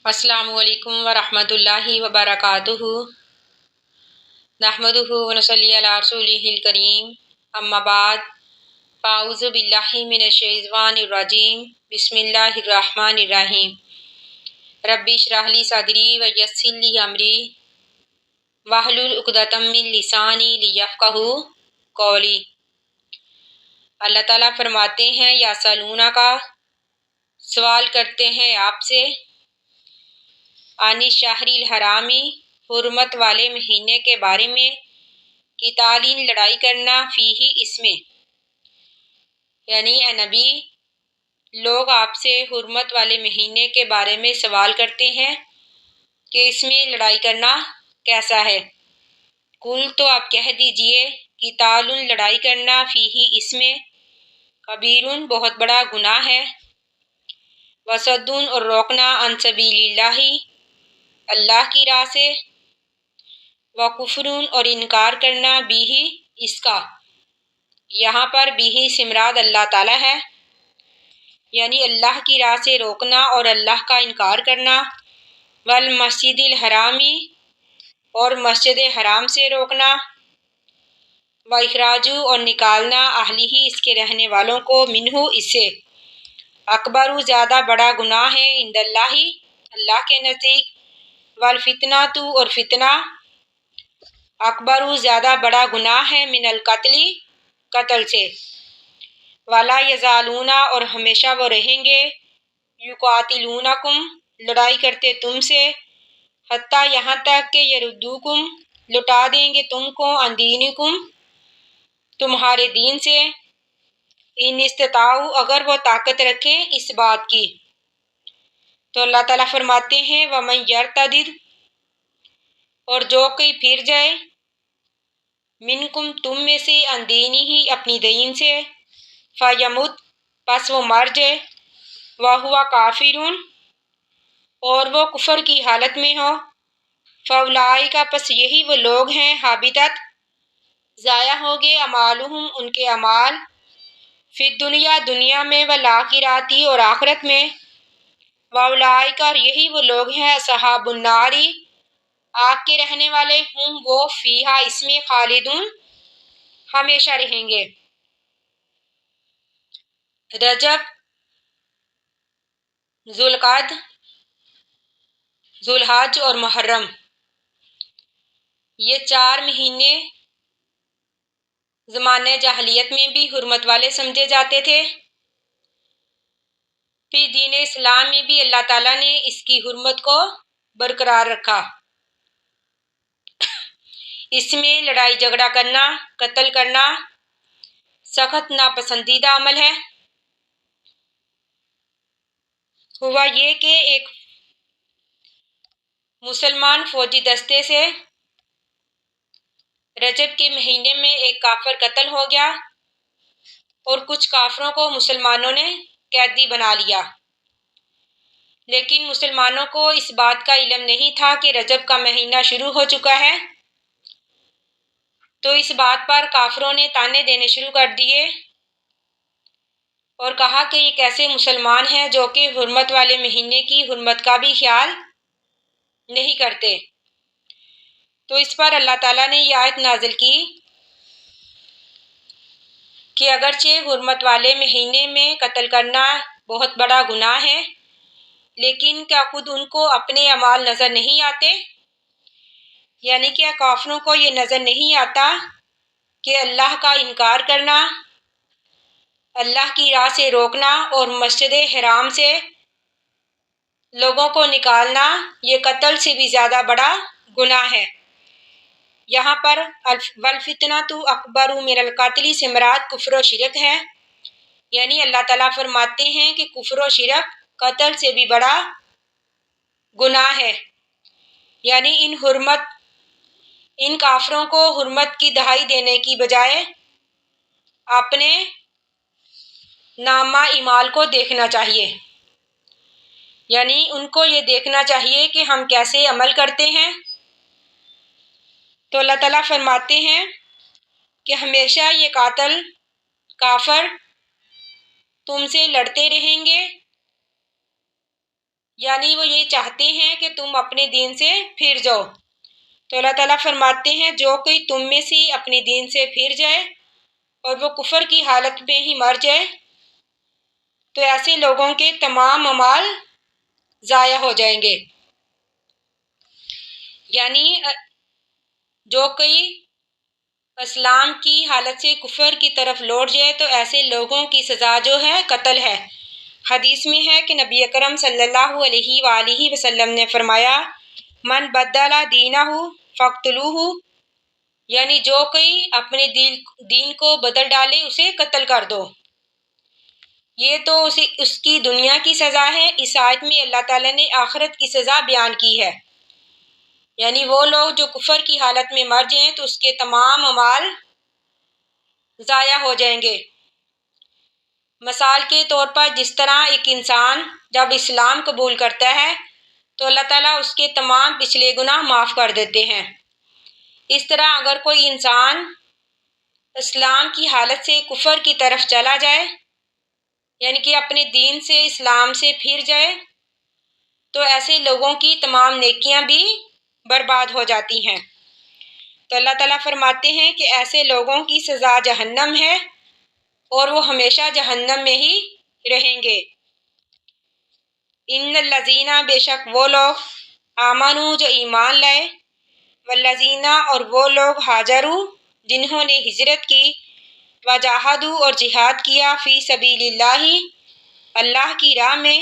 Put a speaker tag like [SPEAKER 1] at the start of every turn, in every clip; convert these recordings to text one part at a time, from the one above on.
[SPEAKER 1] السلام علیکم ورحمۃ اللہ وبرکاتہ نحمدہ ونصلی علی رسولہ الکریم اما بعد فاعوذ باللہ من الشیطان الرجیم بسم اللہ الرحمن الرحیم رب اشرح لی صدری ویسر لی امری واحلل عقدۃ من لسانی لیفقہوا قولی۔ اللہ تعالیٰ فرماتے ہیں یا سالونہ کا سوال کرتے ہیں آپ سے، آنی شہری الحرامی حرمت والے مہینے کے بارے میں، قتالین لڑائی کرنا، فیہی اس میں، یعنی اے نبی لوگ آپ سے حرمت والے مہینے کے بارے میں سوال کرتے ہیں کہ اس میں لڑائی کرنا کیسا ہے۔ کل تو آپ کہہ دیجئے قتال لڑائی کرنا، فیہی اس میں، کبیرٌ بہت بڑا گناہ ہے، وصد اور روکنا، عن سبیل اللہ اللہ کی راہ سے، وکفر اور انکار کرنا، بھی اس کا، یہاں پر بھی سے مراد اللہ تعالیٰ ہے، یعنی اللہ کی راہ سے روکنا اور اللہ کا انکار کرنا، والمسجد الحرامی اور مسجد حرام سے روکنا، واخراج اور نکالنا، اہلہ اس کے رہنے والوں کو، منہ اس سے، اکبر زیادہ بڑا گناہ ہے، عند اللہ اللہ کے نزدیک، والفتنۃ اور فتنہ، اکبر زیادہ بڑا گناہ ہے، من القتل قتل سے، ولا یزالون اور ہمیشہ وہ رہیں گے، یقاتلونکم لڑائی کرتے تم سے، حتیٰ یہاں تک کہ یردوکم لٹا دیں گے تم کو، عن دینکم تمہارے دین سے، ان استطاعوا اگر وہ طاقت رکھیں اس بات کی۔ تو اللہ تعالیٰ فرماتے ہیں وَمَن یرتدد اور جو کوئی پھر جائے، منکم تم میں سے، عن دینہ اپنی دین سے، فیمت پس وہ مر جائے، وہو کافر اور وہ کفر کی حالت میں ہو، فاولئک پس یہی وہ لوگ ہیں، حابطت ضائع ہوگے، اعمالہم ان کے اعمال، فی الدنیا دنیا میں، والآخرۃ اور آخرت میں، واولئک اور یہی وہ لوگ ہیں، اصحاب النار آگ کے رہنے والے، ہم وہ فیہا اس میں، خالدون ہمیشہ رہیں گے۔ رجب، ذوالقعدہ، ذوالحج اور محرم، یہ چار مہینے زمانہ جاہلیت میں بھی حرمت والے سمجھے جاتے تھے، پھر دین اسلام میں بھی اللہ تعالیٰ نے اس کی حرمت کو برقرار رکھا۔ اس میں لڑائی جھگڑا کرنا، قتل کرنا سخت ناپسندیدہ عمل ہے۔ ہوا یہ کہ ایک مسلمان فوجی دستے سے رجب کے مہینے میں ایک کافر قتل ہو گیا اور کچھ کافروں کو مسلمانوں نے قیدی بنا لیا، لیکن مسلمانوں کو اس بات کا علم نہیں تھا کہ رجب کا مہینہ شروع ہو چکا ہے، تو اس بات پر کافروں نے طعنے دینے شروع کر دیے اور کہا کہ یہ کیسے مسلمان ہیں جو کہ حرمت والے مہینے کی حرمت کا بھی خیال نہیں کرتے۔ تو اس پر اللہ تعالیٰ نے یہ آیت نازل کی کہ اگرچہ حرمت والے مہینے میں قتل کرنا بہت بڑا گناہ ہے، لیکن کیا خود ان کو اپنے اعمال نظر نہیں آتے؟ یعنی کہ کافروں کو یہ نظر نہیں آتا کہ اللہ کا انکار کرنا، اللہ کی راہ سے روکنا اور مسجد حرام سے لوگوں کو نکالنا یہ قتل سے بھی زیادہ بڑا گناہ ہے۔ یہاں پر والفتنۃ اکبر من القتل سے مراد کفر و شرک ہے، یعنی اللہ تعالیٰ فرماتے ہیں کہ کفر و شرک قتل سے بھی بڑا گناہ ہے، یعنی ان کافروں کو حرمت کی دہائی دینے کی بجائے اپنے نامہ اعمال کو دیکھنا چاہیے، یعنی ان کو یہ دیکھنا چاہیے کہ ہم کیسے عمل کرتے ہیں۔ تو اللہ تعالیٰ فرماتے ہیں کہ ہمیشہ یہ قاتل کافر تم سے لڑتے رہیں گے یعنی وہ یہ چاہتے ہیں کہ تم اپنے دین سے پھر جاؤ۔ تو اللہ تعالیٰ فرماتے ہیں جو کوئی تم میں سے اپنے دین سے پھر جائے اور وہ کفر کی حالت میں ہی مر جائے تو ایسے لوگوں کے تمام اعمال ضائع ہو جائیں گے۔ یعنی جو کوئی اسلام کی حالت سے کفر کی طرف لوٹ جائے تو ایسے لوگوں کی سزا جو ہے قتل ہے۔ حدیث میں ہے کہ نبی اکرم صلی اللہ علیہ وآلہ وسلم نے فرمایا من بدل دینہ فاقتلوہ، یعنی جو کوئی اپنے دین کو بدل ڈالے اسے قتل کر دو۔ یہ تو اس کی دنیا کی سزا ہے۔ اس آیت میں اللہ تعالیٰ نے آخرت کی سزا بیان کی ہے، یعنی وہ لوگ جو کفر کی حالت میں مر جائیں تو اس کے تمام اعمال ضائع ہو جائیں گے۔ مثال کے طور پر جس طرح ایک انسان جب اسلام قبول کرتا ہے تو اللہ تعالیٰ اس کے تمام پچھلے گناہ معاف کر دیتے ہیں، اس طرح اگر کوئی انسان اسلام کی حالت سے کفر کی طرف چلا جائے یعنی کہ اپنے دین سے اسلام سے پھر جائے تو ایسے لوگوں کی تمام نیکیاں بھی برباد ہو جاتی ہیں۔ تو اللہ تعالیٰ فرماتے ہیں کہ ایسے لوگوں کی سزا جہنم ہے اور وہ ہمیشہ جہنم میں ہی رہیں گے۔ ان الذین، بے شک وہ لوگ، آمنو جو ایمان لائے، والذین اور وہ لوگ، ہاجروا جنہوں نے ہجرت کی، وجاہدوا اور جہاد کیا، فی سبیل اللہ اللہ کی راہ میں،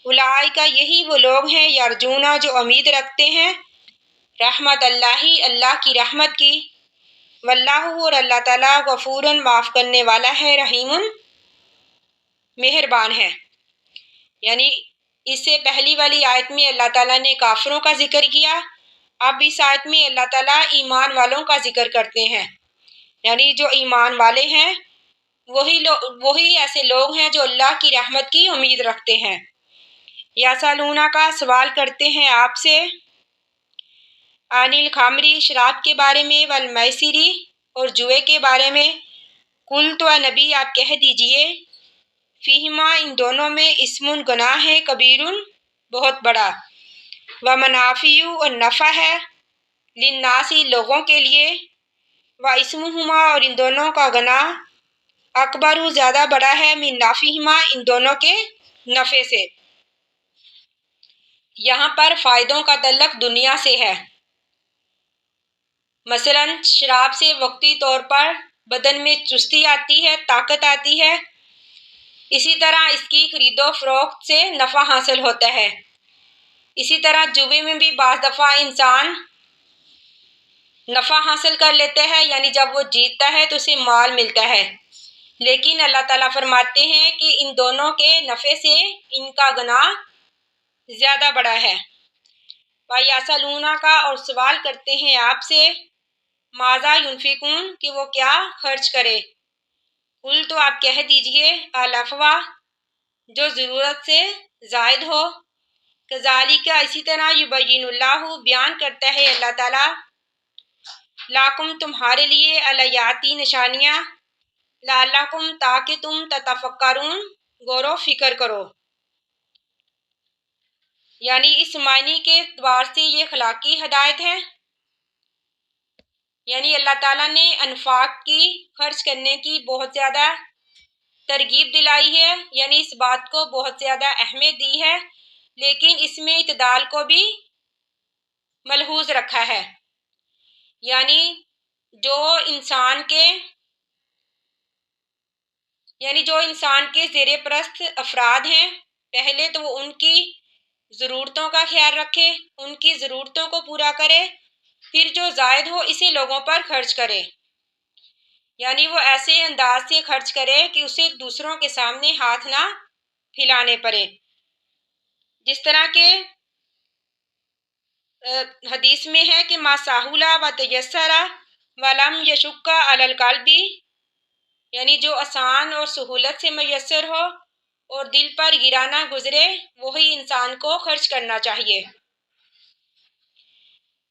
[SPEAKER 1] اولئک یہی وہ لوگ ہیں، یرجون جو امید رکھتے ہیں، رحمت اللہ اللہ کی رحمت کی، واللہ اور اللہ تعالیٰ غفور معاف کرنے والا ہے، رحیم مہربان ہے۔ یعنی اس سے پہلی والی آیت میں اللہ تعالیٰ نے کافروں کا ذکر کیا، اب اس آیت میں اللہ تعالیٰ ایمان والوں کا ذکر کرتے ہیں، یعنی جو ایمان والے ہیں وہی ایسے لوگ ہیں جو اللہ کی رحمت کی امید رکھتے ہیں۔ یسألونک کا سوال کرتے ہیں آپ سے، عن الخمر شراب کے بارے میں، والمیسر اور جوئے کے بارے میں، قل تو اے نبی آپ کہہ دیجئے، فیہما ان دونوں میں اسم گناہ ہے، کبیر بہت بڑا، ومنافع اور نفع ہے، للناس لوگوں کے لیے، واسمہما اور ان دونوں کا گناہ، اکبر زیادہ بڑا ہے، من نفعہما ان دونوں کے نفع سے۔ یہاں پر فائدوں کا تعلق دنیا سے ہے۔ مثلا شراب سے وقتی طور پر بدن میں چستی آتی ہے، طاقت آتی ہے، اسی طرح اس کی خرید و فروخت سے نفع حاصل ہوتا ہے۔ اسی طرح جوے میں بھی بعض دفعہ انسان نفع حاصل کر لیتا ہے، یعنی جب وہ جیتتا ہے تو اسے مال ملتا ہے، لیکن اللہ تعالیٰ فرماتے ہیں کہ ان دونوں کے نفع سے ان کا گناہ زیادہ بڑا ہے۔ وَيَسْأَلُونَكَ اور سوال کرتے ہیں آپ سے، ماذا ينفقون کہ وہ کیا خرچ کرے، قل تو آپ کہہ دیجئے، العفو جو ضرورت سے زائد ہو، کذالک اسی طرح، یبین اللہ بیان کرتا ہے اللہ تعالیٰ، لاکم تمہارے لیے، الآیاتی نشانیاں، لعلکم تاکہ تم تتفکرون غور و فکر کرو۔ یعنی اس معنی کے اعتبار سے یہ اخلاقی ہدایت ہے، یعنی اللہ تعالیٰ نے انفاق کی، خرچ کرنے کی بہت زیادہ ترغیب دلائی ہے، یعنی اس بات کو بہت زیادہ اہمیت دی ہے، لیکن اس میں اعتدال کو بھی ملحوظ رکھا ہے۔ یعنی جو انسان کے زیر پرست افراد ہیں، پہلے تو وہ ان کی ضرورتوں کا خیال رکھے، ان کی ضرورتوں کو پورا کرے، پھر جو زائد ہو اسے لوگوں پر خرچ کرے، یعنی وہ ایسے انداز سے خرچ کرے کہ اسے دوسروں کے سامنے ہاتھ نہ پھیلانے پڑے۔ جس طرح کہ حدیث میں ہے کہ ما سہل و تیسر ولم یشق علی القلب، یعنی جو آسان اور سہولت سے میسر ہو اور دل پر گرا نہ گزرے وہی انسان کو خرچ کرنا چاہیے۔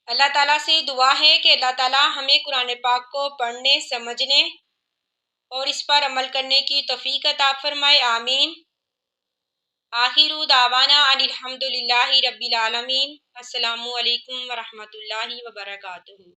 [SPEAKER 1] اللہ تعالیٰ سے دعا ہے کہ اللہ تعالیٰ ہمیں قرآن پاک کو پڑھنے، سمجھنے اور اس پر عمل کرنے کی توفیق عطا فرمائے، آمین۔ آخر دعوانا ان الحمد للہ رب العالمین۔ السلام علیکم ورحمۃ اللہ وبرکاتہ۔